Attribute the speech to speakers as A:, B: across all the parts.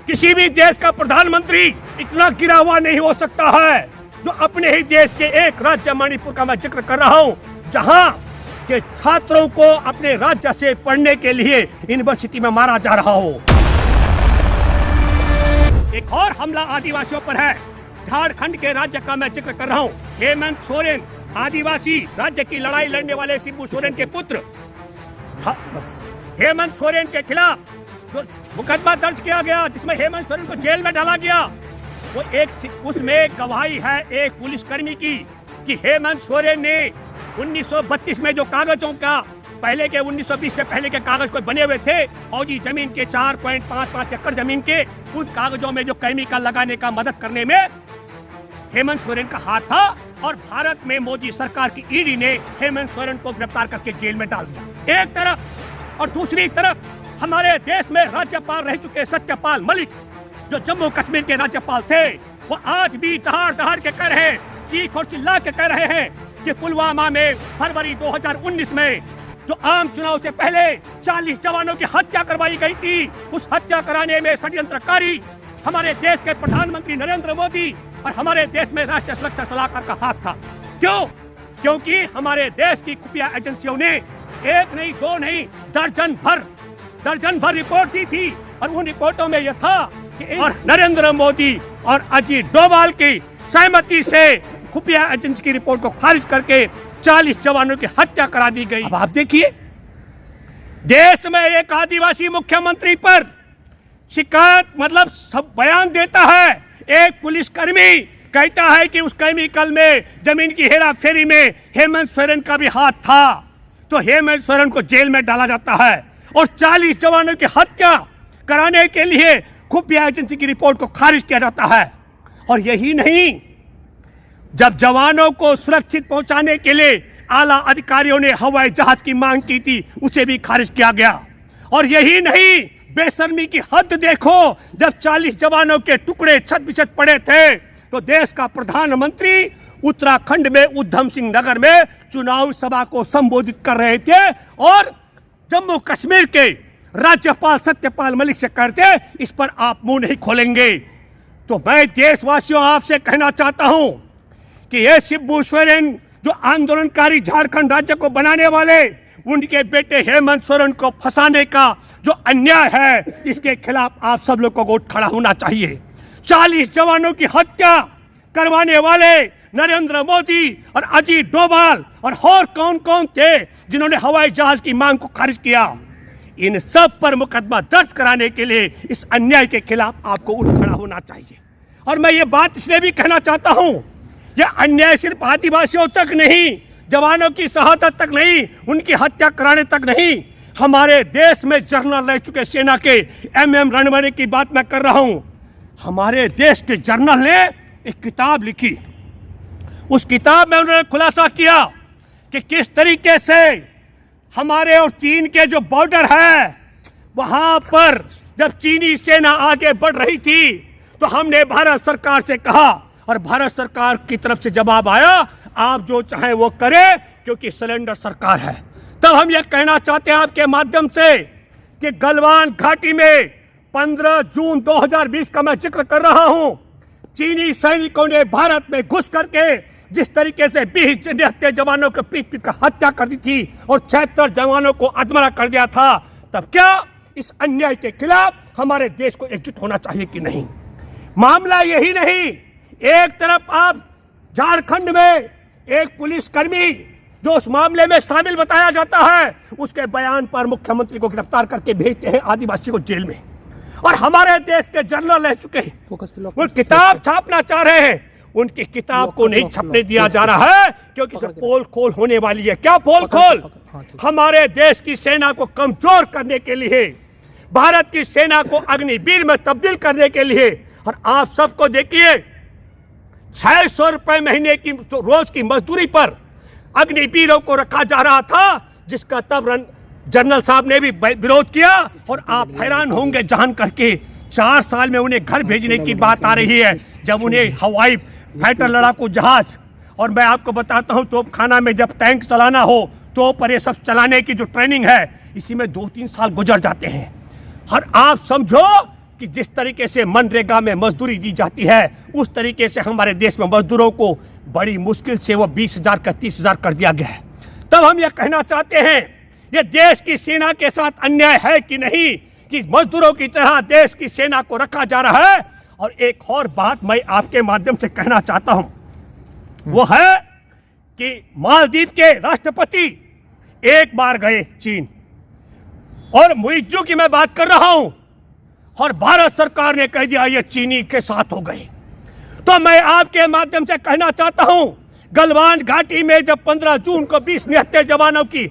A: किसी भी देश का प्रधानमंत्री इतना गिरा हुआ नहीं हो सकता है जो अपने ही देश के एक राज्य मणिपुर का मैं जिक्र कर रहा हूं, जहां के छात्रों को अपने राज्य से पढ़ने के लिए यूनिवर्सिटी में मारा जा रहा हो। एक और हमला आदिवासियों पर है। झारखंड के राज्य का मैं जिक्र कर रहा हूं। हेमंत सोरेन, आदिवासी राज्य की लड़ाई लड़ने वाले शिबू सोरेन के पुत्र, हेमंत सोरेन के खिलाफ जो मुकदमा दर्ज किया गया, जिसमें हेमंत सोरेन को जेल में डाला गया, वो उसमें गवाही है एक पुलिसकर्मी की कि हेमंत सोरेन ने 1932 में जो कागजों का पहले के 1920 से पहले के कागज को बने हुए थे, फौजी जमीन के 4.55 एकड़ जमीन के, उन कागजों में जो केमिकल लगाने का मदद करने में हेमंत सोरेन का हाथ था, और भारत में मोदी सरकार की ईडी ने हेमंत सोरेन को गिरफ्तार करके जेल में डाल दिया एक तरफ। और दूसरी तरफ हमारे देश में राज्यपाल रह चुके सत्यपाल मलिक, जो जम्मू कश्मीर के राज्यपाल थे, वो आज भी दहाड़ दहाड़ के कह रहे हैं, चीख और चिल्ला के कह रहे हैं कि पुलवामा में फरवरी 2019 में जो आम चुनाव से पहले 40 जवानों की हत्या करवाई गई थी, उस हत्या कराने में षड्यंत्रकारी हमारे देश के प्रधानमंत्री नरेंद्र मोदी और हमारे देश में राष्ट्रीय सुरक्षा सलाहकार का हाथ था। क्यों? क्योंकि हमारे देश की खुफिया एजेंसियों ने एक नहीं, दो नहीं, दर्जन भर रिपोर्ट दी थी, और उन रिपोर्टों में यह था कि और नरेंद्र मोदी और अजीत डोभाल की सहमति से खुफिया एजेंसी की रिपोर्ट को खारिज करके 40 जवानों की हत्या करा दी गई। अब आप देखिए, देश में एक आदिवासी मुख्यमंत्री पर शिकायत मतलब सब बयान देता है, एक पुलिसकर्मी कहता है कि उस केमिकल में जमीन की हेराफेरी में हेमंत सोरेन का भी हाथ था, तो हेमंत सोरेन को जेल में डाला जाता है, और 40 जवानों की हत्या कराने के लिए खुफिया एजेंसी की रिपोर्ट को खारिज किया जाता है। और यही नहीं, जब जवानों को सुरक्षित पहुंचाने के लिए आला अधिकारियों ने हवाई जहाज की मांग की थी, उसे भी खारिज किया गया। और यही नहीं, बेशर्मी की हद देखो, जब 40 जवानों के टुकड़े छत बिछत पड़े थे, तो देश का प्रधानमंत्री उत्तराखंड में उधम सिंह नगर में चुनाव सभा को संबोधित कर रहे थे, और जम्मू कश्मीर के राज्यपाल सत्यपाल मलिक से कहते इस पर आप मुंह नहीं खोलेंगे। तो मैं देशवासियों आपसे कहना चाहता हूं कि ये शिबू सोरेन जो आंदोलनकारी झारखंड राज्य को बनाने वाले, उनके बेटे हेमंत सोरेन को फंसाने का जो अन्याय है, इसके खिलाफ आप सब लोगों को उठ खड़ा होना चाहिए। 40 जवानों की हत्या करवाने वाले नरेंद्र मोदी और अजीत डोभाल और कौन कौन थे जिन्होंने हवाई जहाज की मांग को खारिज किया, इन सब पर मुकदमा दर्ज कराने के लिए इस अन्याय के खिलाफ आपको उठ खड़ा होना चाहिए। और मैं ये बात इसलिए भी कहना चाहता हूं, यह अन्याय सिर्फ आदिवासियों तक नहीं, जवानों की शहादत तक नहीं, उनकी हत्या कराने तक नहीं, हमारे देश में जनरल रह चुके सेना के MM रणवणे की बात मैं कर रहा हूं। हमारे देश के जनरल ने एक किताब लिखी, उस किताब में उन्होंने खुलासा किया कि किस तरीके से हमारे और चीन के जो बॉर्डर है, वहां पर जब चीनी सेना आगे बढ़ रही थी, तो हमने भारत सरकार से कहा, और भारत सरकार की तरफ से जवाब आया, आप जो चाहे वो करें, क्योंकि सिलेंडर सरकार है। तब हम ये कहना चाहते हैं आपके माध्यम से कि गलवान घाटी में 15 जून 2020 का मैं जिक्र कर रहा हूं, चीनी सैनिकों ने भारत में घुस करके जिस तरीके से 20 निहत्थे जवानों को पीट पीट कर हत्या कर दी थी और 76 जवानों को अधमरा कर दिया था, तब क्या इस अन्याय के खिलाफ हमारे देश को एकजुट होना चाहिए कि नहीं? मामला यही नहीं, एक तरफ आप झारखंड में एक पुलिसकर्मी जो उस मामले में शामिल बताया जाता है, उसके बयान पर मुख्यमंत्री को गिरफ्तार करके भेजते हैं आदिवासी को जेल में, और हमारे देश के जनरल रह चुके हैं, वो किताब छापना चाह रहे हैं, उनकी किताब को नहीं छपने दिया जा रहा है, क्योंकि सब पोल खोल होने वाली है। क्या पोल खोल? हमारे देश की सेना को कमजोर करने के लिए, भारत की सेना को अग्निवीर में तब्दील करने के लिए। और आप सबको देखिए, 600 रुपए महीने की तो रोज की मजदूरी पर अग्निवीरों को रखा जा रहा था, जिसका तब जनरल साहब ने भी विरोध किया, और आप हैरान होंगे जान करके 4 साल में उन्हें घर भेजने की बात आ रही है, जब उन्हें हवाई फाइटर लड़ाकू जहाज, और मैं आपको बताता हूं, तोपखाना में जब टैंक चलाना हो तो पर ये सब चलाने की जो ट्रेनिंग है, इसी में 2-3 साल गुजर जाते हैं। और आप समझो कि जिस तरीके से मनरेगा में मजदूरी दी जाती है उस तरीके से हमारे देश में मजदूरों को बड़ी मुश्किल से वो 20,000 का 30,000 कर दिया गया है। तब हम ये कहना चाहते हैं ये देश की सेना के साथ अन्याय है कि नहीं कि मजदूरों की तरह देश की सेना को रखा जा रहा है। और एक और बात मैं आपके माध्यम से कहना चाहता हूं, वो है कि मालदीव के राष्ट्रपति एक बार गए चीन, और मुइज्जू की मैं बात कर रहा हूं, और भारत सरकार ने कह दिया ये चीनी के साथ हो गए। तो मैं आपके माध्यम से कहना चाहता हूं, गलवान घाटी में जब 15 जून को 20 निहत्थे जवानों की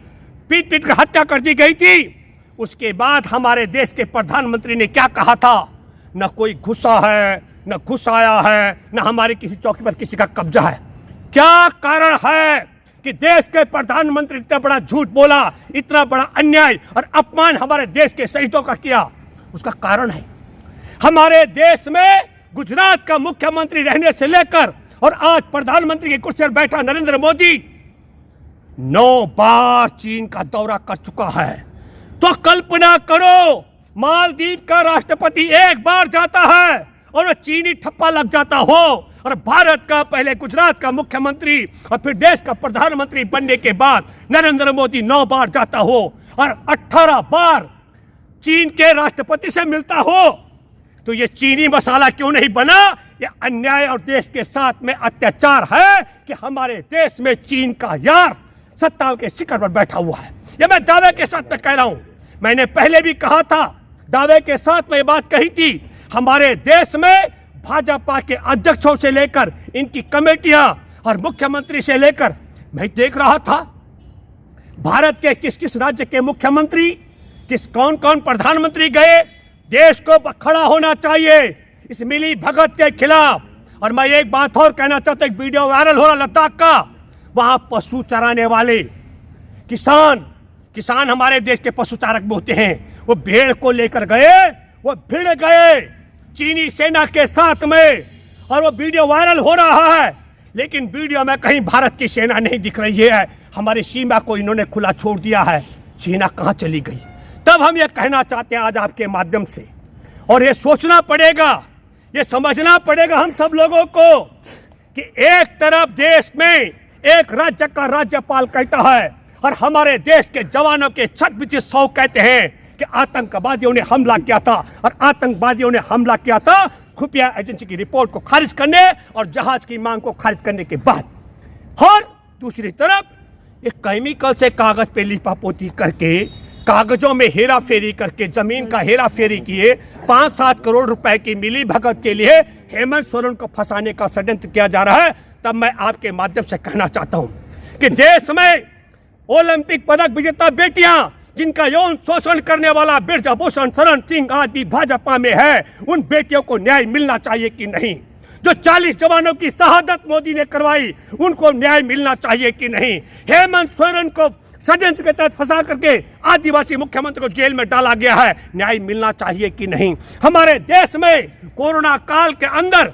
A: पीट पीट कर हत्या कर दी गई थी, उसके बाद हमारे देश के प्रधानमंत्री ने क्या कहा था, न कोई घुसा है, न घुस आया है, न हमारी किसी चौकी पर किसी का कब्जा है। क्या कारण है कि देश के प्रधानमंत्री इतना बड़ा झूठ बोला, इतना बड़ा अन्याय और अपमान हमारे देश के शहीदों का किया? उसका कारण है हमारे देश में गुजरात का मुख्यमंत्री रहने से लेकर और आज प्रधानमंत्री की कुर्सी पर बैठा नरेंद्र मोदी 9 बार चीन का दौरा कर चुका है। तो कल्पना करो, मालदीव का राष्ट्रपति एक बार जाता है और चीनी ठप्पा लग जाता हो, और भारत का पहले गुजरात का मुख्यमंत्री और फिर देश का प्रधानमंत्री बनने के बाद नरेंद्र मोदी 9 बार जाता हो और 18 बार चीन के राष्ट्रपति से मिलता हो। तो ये चीनी मसाला क्यों नहीं बना? ये अन्याय और देश के साथ में अत्याचार है कि हमारे देश में चीन का यार सत्ता के शिखर पर बैठा हुआ है। ये मैं दावे के साथ में कह रहा हूं। मैंने पहले भी कहा था, दावे के साथ में बात कही थी, हमारे देश में भाजपा के अध्यक्षों से लेकर इनकी कमेटियां और मुख्यमंत्री से लेकर मैं देख रहा था भारत के किस किस राज्य के मुख्यमंत्री, कौन कौन प्रधानमंत्री गए। देश को खड़ा होना चाहिए इस मिली भगत के खिलाफ। और मैं एक बात और कहना चाहता हूं, एक वीडियो वायरल हो रहा लद्दाख का, वहां पशु चराने वाले किसान हमारे देश के पशु चारक भी होते हैं, वो भेड़ को लेकर गए, वो भिड़ गए चीनी सेना के साथ में, और वो वीडियो वायरल हो रहा है। लेकिन वीडियो में कहीं भारत की सेना नहीं दिख रही है। हमारी सीमा को इन्होंने खुला छोड़ दिया है। सेना कहां चली गई? तब हम ये कहना चाहते हैं आज आपके माध्यम से, और ये सोचना पड़ेगा, ये समझना पड़ेगा हम सब लोगों को कि एक तरफ देश में एक राज्य का राज्यपाल कहता है और हमारे देश के जवानों के 100 कहते हैं कि आतंकवादियों ने हमला किया था, और आतंकवादियों ने हमला किया था खुफिया एजेंसी की रिपोर्ट को खारिज करने और जहाज की मांग को खारिज करने के बाद। और दूसरी तरफ एक केमिकल से कागज पे लिपापोती करके, कागजों में हेरा फेरी करके, जमीन का हेरा फेरी किए, 5-7 करोड़ रुपए की मिली भगत के लिए हेमंत सोरेन को फंसाने का षड्यंत्र किया जा रहा है। तब मैं आपके माध्यम से कहना चाहता हूं कि देश में ओलंपिक पदक विजेता बेटियां जिनका यौन शोषण करने वाला ब्रजभूषण शरण सिंह आज भी भाजपा में है, उन बेटियों को न्याय मिलना चाहिए कि नहीं? जो 40 जवानों की शहादत मोदी ने करवाई, उनको न्याय मिलना चाहिए कि नहीं? हेमंत सोरेन को षड्यंत्र के तहत फंसा करके आदिवासी मुख्यमंत्री को जेल में डाला गया है, न्याय मिलना चाहिए कि नहीं? हमारे देश में कोरोना काल के अंदर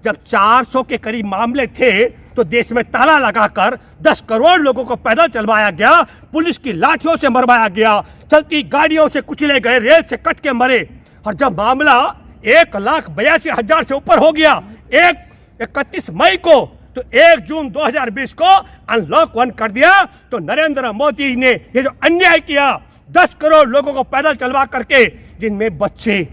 A: जब 400 के करीब मामले थे तो देश में ताला लगाकर 10 करोड़ लोगों को पैदल चलवाया गया, पुलिस की लाठियों से मरवाया गया, चलती गाड़ियों से कुचले गए, रेल से कट के मरे। और जब मामला 1,82,000 से ऊपर हो गया 31 मई को, तो 1 जून 2020 को अनलॉक 1 कर दिया। तो नरेंद्र मोदी ने ये जो अन्याय किया, 10 करोड़ लोगों को पैदल चलवा करके, जिनमें बच्चे,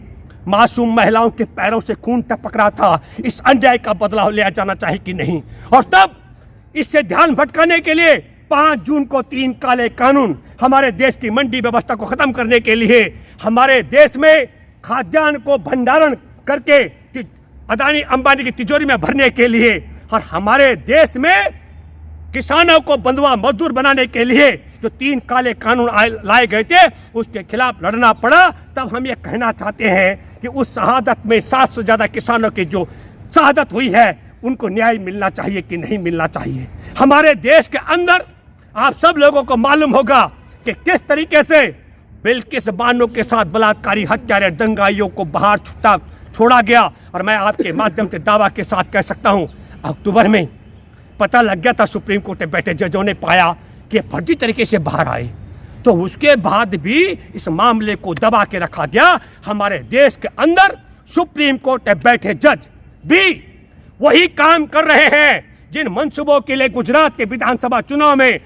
A: मासूम महिलाओं के पैरों से खून टपक रहा था, इस अन्याय का बदला लिया जाना चाहिए कि नहीं? और तब इससे ध्यान भटकाने के लिए 5 जून को 3 काले कानून हमारे देश की मंडी व्यवस्था को खत्म करने के लिए, हमारे देश में खाद्यान्न को भंडारण करके अदानी अंबानी की तिजोरी में भरने के लिए, और हमारे देश में किसानों को बंधुआ मजदूर बनाने के लिए जो 3 काले कानून लाए गए थे, उसके खिलाफ लड़ना पड़ा। तब हम ये कहना चाहते हैं कि उस शहादत में 700 से ज्यादा किसानों की जो शहादत हुई है, उनको न्याय मिलना चाहिए कि नहीं मिलना चाहिए? हमारे देश के अंदर आप सब लोगों को मालूम होगा कि किस तरीके से बिल्किस बानो के साथ बलात्कारी हत्यारे दंगाइयों को बाहर छोड़ा गया। और मैं आपके माध्यम से दावा के साथ कह सकता हूं, अक्टूबर में पता लग गया था, सुप्रीम कोर्ट में बैठे जजों ने पाया कि फर्जी तरीके से बाहर आए। तो उसके बाद भी इस मामले को दबा के रखा गया। हमारे देश के अंदर सुप्रीम कोर्ट में बैठे जज भी वही काम कर रहे हैं जिन मंसूबों के लिए गुजरात के विधानसभा चुनाव में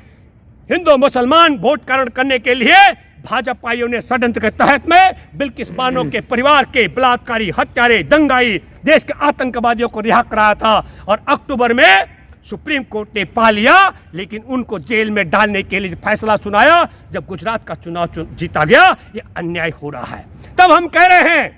A: हिंदू मुसलमान वोटकरण करने के लिए भाजपाइयों ने षड्यंत्र के तहत में बिल्किस बानो के परिवार के बलात्कारी, हत्यारे, दंगाई, देश के आतंकवादियों को रिहा कराया था। और अक्टूबर में सुप्रीम कोर्ट ने पा लिया, लेकिन उनको जेल में डालने के लिए फैसला सुनाया जब गुजरात का चुनाव जीता गया। ये अन्याय हो रहा है। तब हम कह रहे हैं,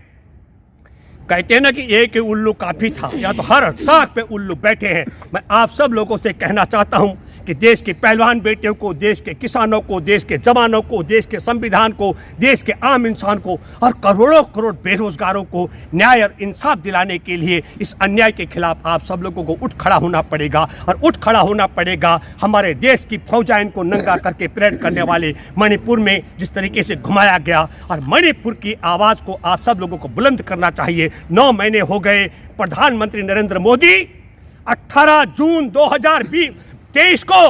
A: कहते हैं ना कि एक ही उल्लू काफी था, या तो हर साख पे उल्लू बैठे हैं। मैं आप सब लोगों से कहना चाहता हूं कि देश के पहलवान बेटियों को, देश के किसानों को, देश के जवानों को, देश के संविधान को, देश के आम इंसान को और करोड़ों करोड़ बेरोजगारों को न्याय और इंसाफ दिलाने के लिए इस अन्याय के खिलाफ आप सब लोगों को उठ खड़ा होना पड़ेगा। और उठ खड़ा होना पड़ेगा हमारे देश की फौजा इनको नंगा करके परेड करने वाले मणिपुर में जिस तरीके से घुमाया गया, और मणिपुर की आवाज़ को आप सब लोगों को बुलंद करना चाहिए। 9 महीने हो गए, प्रधानमंत्री नरेंद्र मोदी 18 जून 2023 को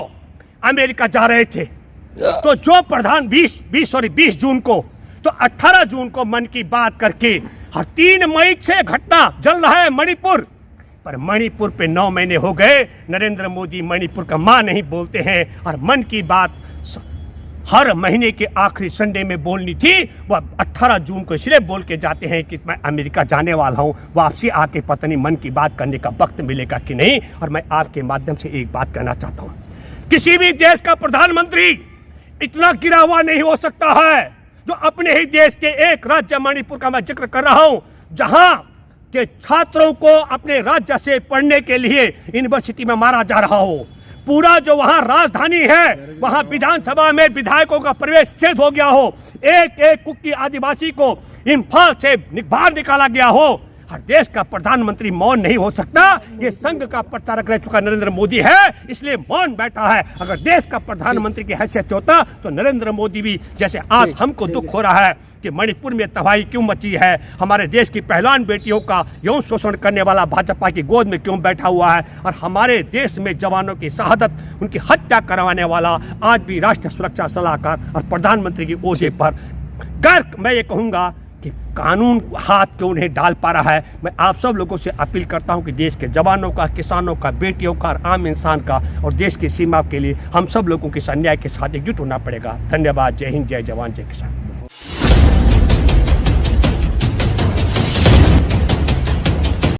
A: अमेरिका जा रहे थे। तो जो प्रधान 20 जून को, तो 18 जून को मन की बात करके हर 3 मई से घटना जल रहा है मणिपुर पर। मणिपुर पे 9 महीने हो गए, नरेंद्र मोदी मणिपुर का मां नहीं बोलते हैं। और मन की बात हर महीने के आखिरी संडे में बोलनी थी, वह 18 जून को इसलिए बोल के जाते हैं कि मैं अमेरिका जाने वाला हूं, वापसी आके पता नहीं मन की बात करने का वक्त मिलेगा कि नहीं। और मैं आपके माध्यम से एक बात कहना चाहता हूं, किसी भी देश का प्रधानमंत्री इतना गिरा हुआ नहीं हो सकता है जो अपने ही देश के एक राज्य मणिपुर का मैं जिक्र कर रहा हूं, जहां के छात्रों को अपने राज्य से पढ़ने के लिए यूनिवर्सिटी में मारा जा रहा हो। पूरा जो वहां राजधानी है, वहां विधानसभा में विधायकों का प्रवेश निषेध हो गया हो, एक एक कुकी आदिवासी को इम्फाल से बाहर निकाला गया हो। हर देश का प्रधानमंत्री मौन नहीं हो सकता। ये संघ का प्रचारक रह चुका नरेंद्र मोदी है, इसलिए मौन बैठा है। अगर देश का प्रधानमंत्री की हैसियत होता तो नरेंद्र मोदी भी, जैसे आज हमको दुख हो रहा है कि मणिपुर में तबाही क्यों मची है, हमारे देश की पहलवान बेटियों का यौन शोषण करने वाला भाजपा की गोद में क्यों बैठा हुआ है, और हमारे देश में जवानों की शहादत, उनकी हत्या करवाने वाला आज भी राष्ट्रीय सुरक्षा सलाहकार और प्रधानमंत्री की ओहदे पर मैं ये कहूँगा कि कानून हाथ क्यों नहीं डाल पा रहा है। मैं आप सब लोगों से अपील करता हूं कि देश के जवानों का, किसानों का, बेटियों का और आम इंसान का और देश की सीमा के लिए हम सब लोगों के अन्याय के साथ एकजुट होना पड़ेगा। धन्यवाद। जय हिंद, जय जवान, जय किसान।